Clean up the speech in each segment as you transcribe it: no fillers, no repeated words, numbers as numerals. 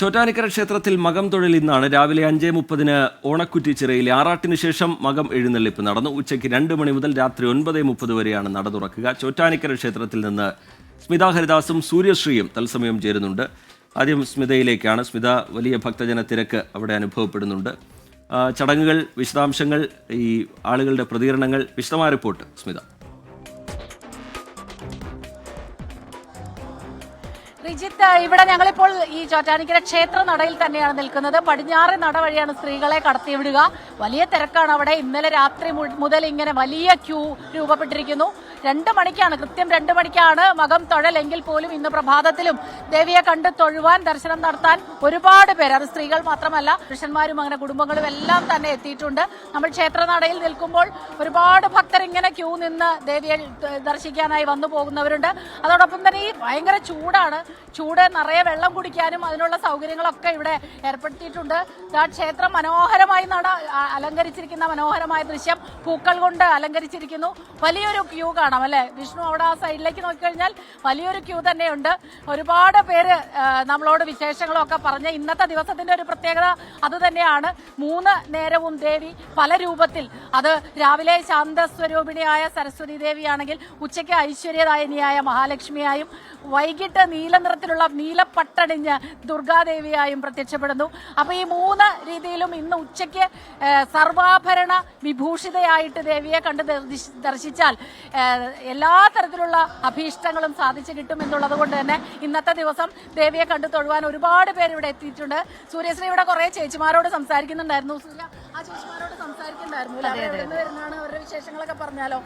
ചോറ്റാനിക്കര ക്ഷേത്രത്തിൽ മകം തൊഴിൽ ഇന്നാണ്. രാവിലെ 5:30 ഓണക്കുറ്റിച്ചിറയിലെ ആറാട്ടിന് ശേഷം മകം എഴുന്നള്ളിപ്പ് നടന്നു. ഉച്ചയ്ക്ക് 2 മണി മുതൽ രാത്രി 9:30 വരെയാണ് നട തുറക്കുക. ചോറ്റാനിക്കര ക്ഷേത്രത്തിൽ നിന്ന് സ്മിത ഹരിദാസും സൂര്യശ്രീയും തത്സമയം ചേരുന്നുണ്ട്. ആദ്യം സ്മിതയിലേക്കാണ്. സ്മിത, വലിയ ഭക്തജന തിരക്ക് അവിടെ അനുഭവപ്പെടുന്നുണ്ട്. ചടങ്ങുകൾ, വിശദാംശങ്ങൾ, ഈ ആളുകളുടെ പ്രതികരണങ്ങൾ, വിശദമായ റിപ്പോർട്ട് സ്മിത. റിജിത്ത്, ഇവിടെ ഞങ്ങളിപ്പോൾ ഈ ചോറ്റാനിക്കര ക്ഷേത്ര നടയിൽ തന്നെയാണ് നിൽക്കുന്നത്. പടിഞ്ഞാറ് നട വഴിയാണ് സ്ത്രീകളെ കടത്തിവിടുക. വലിയ തിരക്കാണ് അവിടെ. ഇന്നലെ രാത്രി മുതൽ ഇങ്ങനെ വലിയ ക്യൂ രൂപപ്പെട്ടിരിക്കുന്നു. 2 മണിക്കാണ്, കൃത്യം 2 മണിക്കാണ് മകം തൊഴലെങ്കിൽ പോലും ഇന്ന് പ്രഭാതത്തിലും ദേവിയെ കണ്ട് തൊഴുവാൻ, ദർശനം നടത്താൻ ഒരുപാട് പേര്, അത് സ്ത്രീകൾ മാത്രമല്ല പുരുഷന്മാരും അങ്ങനെ കുടുംബങ്ങളും എല്ലാം തന്നെ എത്തിയിട്ടുണ്ട്. നമ്മൾ ക്ഷേത്ര നടയിൽ നിൽക്കുമ്പോൾ ഒരുപാട് ഭക്തർ ഇങ്ങനെ ക്യൂ നിന്ന് ദേവിയെ ദർശിക്കാനായി വന്നു പോകുന്നവരുണ്ട്. അതോടൊപ്പം തന്നെ ഈ ഭയങ്കര ചൂടാണ്. ചൂട് നിറയെ വെള്ളം കുടിക്കാനും അതിനുള്ള സൗകര്യങ്ങളൊക്കെ ഇവിടെ ഏർപ്പെടുത്തിയിട്ടുണ്ട്. ക്ഷേത്രം മനോഹരമായി അലങ്കരിച്ചിരിക്കുന്ന മനോഹരമായ ദൃശ്യം, പൂക്കൾ കൊണ്ട് അലങ്കരിച്ചിരിക്കുന്നു. വലിയൊരു ക്യൂ കാണാം അല്ലെ വിഷ്ണു? അവിടെ ആ സൈഡിലേക്ക് നോക്കിക്കഴിഞ്ഞാൽ വലിയൊരു ക്യൂ തന്നെയുണ്ട്. ഒരുപാട് പേര് നമ്മളോട് വിശേഷങ്ങളൊക്കെ പറഞ്ഞ് ഇന്നത്തെ ദിവസത്തിന്റെ ഒരു പ്രത്യേകത അത് തന്നെയാണ്. 3 നേരവും ദേവി പല രൂപത്തിൽ, അത് രാവിലെ ശാന്തസ്വരൂപിണിയായ സരസ്വതി ദേവിയാണെങ്കിൽ ഉച്ചയ്ക്ക് ഐശ്വര്യദായിനിയായ മഹാലക്ഷ്മിയായും വൈകിട്ട് നീല നിറത്തിലുള്ള നീലപ്പട്ടണിഞ്ഞ് ദുർഗാദേവിയായും പ്രത്യക്ഷപ്പെടുന്നു. അപ്പൊ ഈ 3 രീതിയിലും ഇന്ന് ഉച്ചയ്ക്ക് സർവാഭരണ വിഭൂഷിതയായിട്ട് ദേവിയെ കണ്ട് ദർശിച്ചാൽ എല്ലാ തരത്തിലുള്ള അഭീഷ്ടങ്ങളും സാധിച്ചു കിട്ടും എന്നുള്ളത് കൊണ്ട് തന്നെ ഇന്നത്തെ ദിവസം ദേവിയെ കണ്ടു തൊഴുവാൻ ഒരുപാട് പേര് ഇവിടെ എത്തിയിട്ടുണ്ട്. സൂര്യശ്രീ ഇവിടെ കുറെ ചേച്ചിമാരോട് സംസാരിക്കുന്നുണ്ടായിരുന്നു. സൂര്യ, ആ ചേച്ചിമാരോട് സംസാരിക്കുന്നുണ്ടായിരുന്നു. അവരുടെ വിശേഷങ്ങളൊക്കെ പറഞ്ഞാലോ?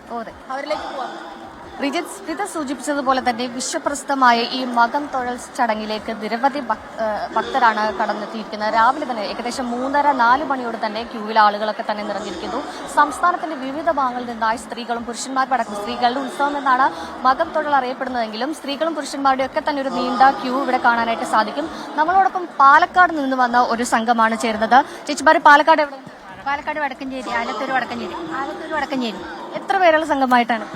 അവരിലേക്ക് പോവാം. റിജിത്ത് സൂചിപ്പിച്ചതുപോലെ തന്നെ വിശ്വപ്രസിദ്ധമായ ഈ മകം തൊഴൽ ചടങ്ങിലേക്ക് നിരവധി ഭക്തരാണ് കടന്നെത്തിയിരിക്കുന്നത്. രാവിലെ തന്നെ ഏകദേശം 3:30-4 മണിയോട് തന്നെ ക്യൂവിൽ ആളുകളൊക്കെ തന്നെ നിറഞ്ഞിരിക്കുന്നു. സംസ്ഥാനത്തിന്റെ വിവിധ ഭാഗങ്ങളിൽ നിന്നായി സ്ത്രീകളും പുരുഷന്മാരും സ്ത്രീകളുടെ ഉത്സവം എന്നാണ് മകം തൊഴൽ അറിയപ്പെടുന്നതെങ്കിലും സ്ത്രീകളും പുരുഷന്മാരുടെ ഒക്കെ തന്നെ ഒരു നീണ്ട ക്യൂ ഇവിടെ കാണാനായിട്ട് സാധിക്കും. നമ്മളോടൊപ്പം പാലക്കാട് നിന്ന് വന്ന ഒരു സംഘമാണ് ചേരുന്നത്. ചേച്ചിമാര്, പാലക്കാട് എവിടെ? പാലക്കാട് വടക്കഞ്ചേരി, ആലത്തൂർ വടക്കഞ്ചേരി. എത്ര പേരുള്ള സംഘമായിട്ടാണ്?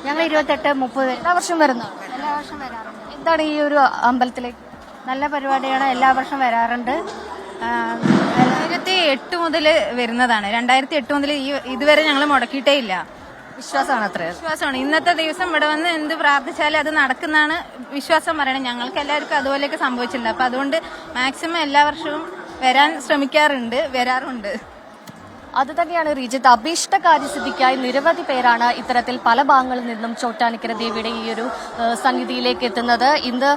ഞങ്ങൾ 28-30 എല്ലാ വർഷവും വരുന്നു? എല്ലാ വർഷം വരാറുണ്ട്. എന്താണ് ഈ ഒരു അമ്പലത്തിലേക്ക്? നല്ല പരിപാടിയാണ്, എല്ലാ വർഷം വരാറുണ്ട്. 2008 മുതൽ വരുന്നതാണ്. 2008 മുതൽ ഇതുവരെ ഞങ്ങൾ മുടക്കിയിട്ടേ ഇല്ല. വിശ്വാസമാണ്, അത്ര വിശ്വാസമാണ്. ഇന്നത്തെ ദിവസം ഇവിടെ വന്ന് എന്ത് പ്രാർത്ഥിച്ചാലും അത് നടക്കുന്നതാണ് വിശ്വാസം പറയണത്. ഞങ്ങൾക്ക് എല്ലാവർക്കും അതുപോലെയൊക്കെ സംഭവിച്ചിട്ടുണ്ട്. അപ്പൊ അതുകൊണ്ട് മാക്സിമം എല്ലാ വർഷവും വരാൻ വരാറുണ്ട്. അത് തന്നെയാണ് റിജിത്ത്. അഭീഷ്ട കാര്യസിദ്ധിക്കായി നിരവധി പേരാണ് ഇത്തരത്തിൽ പല ഭാഗങ്ങളിൽ നിന്നും ചോറ്റാനിക്കര ദേവിയുടെ ഈ ഒരു സന്നിധിയിലേക്ക് എത്തുന്നത്. ഇന്ന്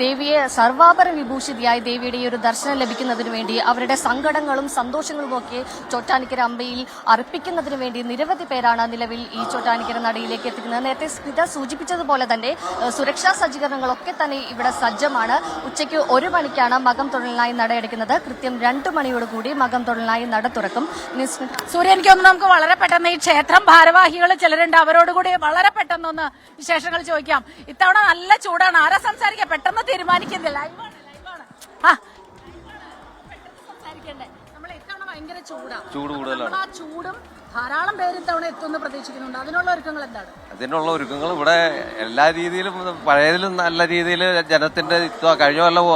ദേവിയെ സർവാഭരണ വിഭൂഷിതയായി ദേവിയുടെ ഈ ഒരു ദർശനം ലഭിക്കുന്നതിന് വേണ്ടി, അവരുടെ സങ്കടങ്ങളും സന്തോഷങ്ങളും ഒക്കെ ചോറ്റാനിക്കര അമ്പയിൽ അർപ്പിക്കുന്നതിന് വേണ്ടി നിരവധി പേരാണ് നിലവിൽ ഈ ചോറ്റാനിക്കര നടയിലേക്ക് എത്തിക്കുന്നത്. നേരത്തെ സ്മിത സൂചിപ്പിച്ചതുപോലെ തന്നെ സുരക്ഷാ സജ്ജീകരണങ്ങളൊക്കെ തന്നെ ഇവിടെ സജ്ജമാണ്. ഉച്ചയ്ക്ക് 1 മണിക്കാണ് മകം തൊഴലിനായി നടയടയ്ക്കുന്നത്. കൃത്യം 2 മണിയോടുകൂടി മകം തൊഴലിനായി നട തുറക്കും. സൂര്യ, എനിക്കൊന്ന് നമുക്ക് വളരെ പെട്ടെന്ന് ഈ ക്ഷേത്രം ഭാരവാഹികൾ ചിലരുണ്ട്, അവരോട് കൂടി വളരെ പെട്ടെന്നൊന്ന് വിശേഷങ്ങൾ ചോദിക്കാം. ഇത്തവണ നല്ല ചൂടാണ്. ആരാ സംസാരിക്കാം? പെട്ടെന്ന് തീരുമാനിക്കുന്നില്ല. ലൈവാണ്. നമ്മൾ ഇത്തവണ ഭയങ്കര ചൂട് കൂടുതലാണ്. ആ ചൂടും ധാരാളം പേര് ഇത്തവണ എത്തുമെന്ന് പ്രതീക്ഷിക്കുന്നുണ്ട്. അതിനുള്ള ഒരുക്കങ്ങൾ എന്താണ്? അതിനുള്ള ഒരുക്കങ്ങൾ ഇവിടെ എല്ലാ രീതിയിലും പഴയതിലും നല്ല രീതിയിൽ ജനത്തിന്റെ കഴിഞ്ഞ കൊല്ലം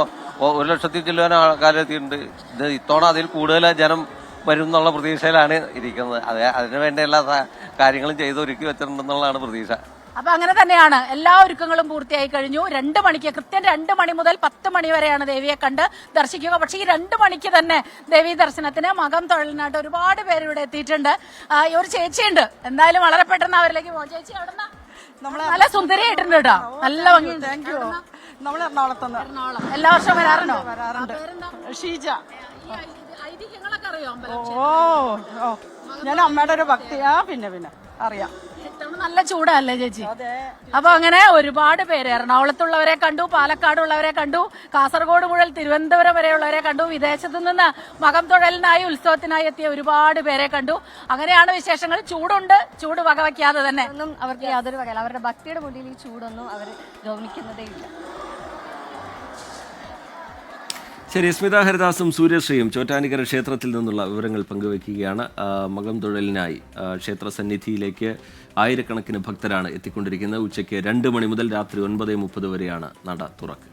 1 ലക്ഷത്തിൽ ചില്ലുവാൻ ആൾക്കാരെത്തിയിട്ടുണ്ട്. ഇത് ഇത്തവണ അതിൽ കൂടുതൽ ജനം വരും എന്നുള്ള പ്രതീക്ഷയിലാണ് ഇരിക്കുന്നത്. അതിനു വേണ്ട എല്ലാ കാര്യങ്ങളും ചെയ്തൊരുക്കി വെച്ചിട്ടുണ്ടെന്നുള്ളതാണ് പ്രതീക്ഷ. അപ്പൊ അങ്ങനെ തന്നെയാണ്. എല്ലാ ഒരുക്കങ്ങളും പൂർത്തിയായി കഴിഞ്ഞു. 2 മണിക്ക്, കൃത്യം 2 മണി മുതൽ 10 മണി വരെയാണ് ദേവിയെ കണ്ട് ദർശിക്കുക. പക്ഷേ ഈ 2 മണിക്ക് തന്നെ ദേവീ ദർശനത്തിന് മകം തൊഴലിനായിട്ട് ഒരുപാട് പേര് ഇവിടെ എത്തിയിട്ടുണ്ട്. ഒരു ചേച്ചിയുണ്ട്, എന്തായാലും വളരെ പെട്ടെന്ന് അവരിലേക്ക് പോകാം. ചേച്ചി, എവിടെന്നാ? നല്ല സുന്ദരിയായിട്ടുണ്ട് കേട്ടോ, നല്ല ഭംഗിയുണ്ട്. നമ്മൾ എറണാകുളത്തുനിന്ന്. എറണാകുളം. എല്ലാ വർഷവും വരാറുണ്ടോ? വരാറുണ്ട്. ഷീജ. ഐതിഹ്യങ്ങളൊക്കെ അറിയോ? ഞാൻ അമ്മയുടെ ഒരു ഭക്തിയാ. പിന്നെ അറിയാം. നല്ല ചൂടല്ലേ ചേച്ചി? അപ്പൊ അങ്ങനെ ഒരുപാട് പേര്, എറണാകുളത്തുള്ളവരെ കണ്ടു, പാലക്കാടുള്ളവരെ കണ്ടു, കാസർഗോഡ് മുതൽ തിരുവനന്തപുരം വരെയുള്ളവരെ കണ്ടു, വിദേശത്തു നിന്ന് മകം തൊഴലിനായി ഉത്സവത്തിനായി എത്തിയ ഒരുപാട് പേരെ കണ്ടു. അങ്ങനെയാണ് വിശേഷങ്ങൾ. ചൂടുണ്ട്, ചൂട് വകവയ്ക്കാതെ തന്നെ. ഒന്നും അവർക്ക് യാതൊരു വകയില്ല. അവരുടെ ഭക്തിയുടെ മുന്നിൽ ഈ ചൂടൊന്നും അവർ ഗൗനിക്കുന്നതേ ഇല്ല. ശരി, സ്മിത ഹരിദാസും സൂര്യശ്രീയും ചോറ്റാനിക്കര ക്ഷേത്രത്തിൽ നിന്നുള്ള വിവരങ്ങൾ പങ്കുവയ്ക്കുകയാണ്. മകം തൊഴലിനായി ക്ഷേത്ര സന്നിധിയിലേക്ക് ആയിരക്കണക്കിന് ഭക്തരാണ് എത്തിക്കൊണ്ടിരിക്കുന്നത്. ഉച്ചയ്ക്ക് 2 മണി മുതൽ രാത്രി 9:30 വരെയാണ് നട തുറക്കുക.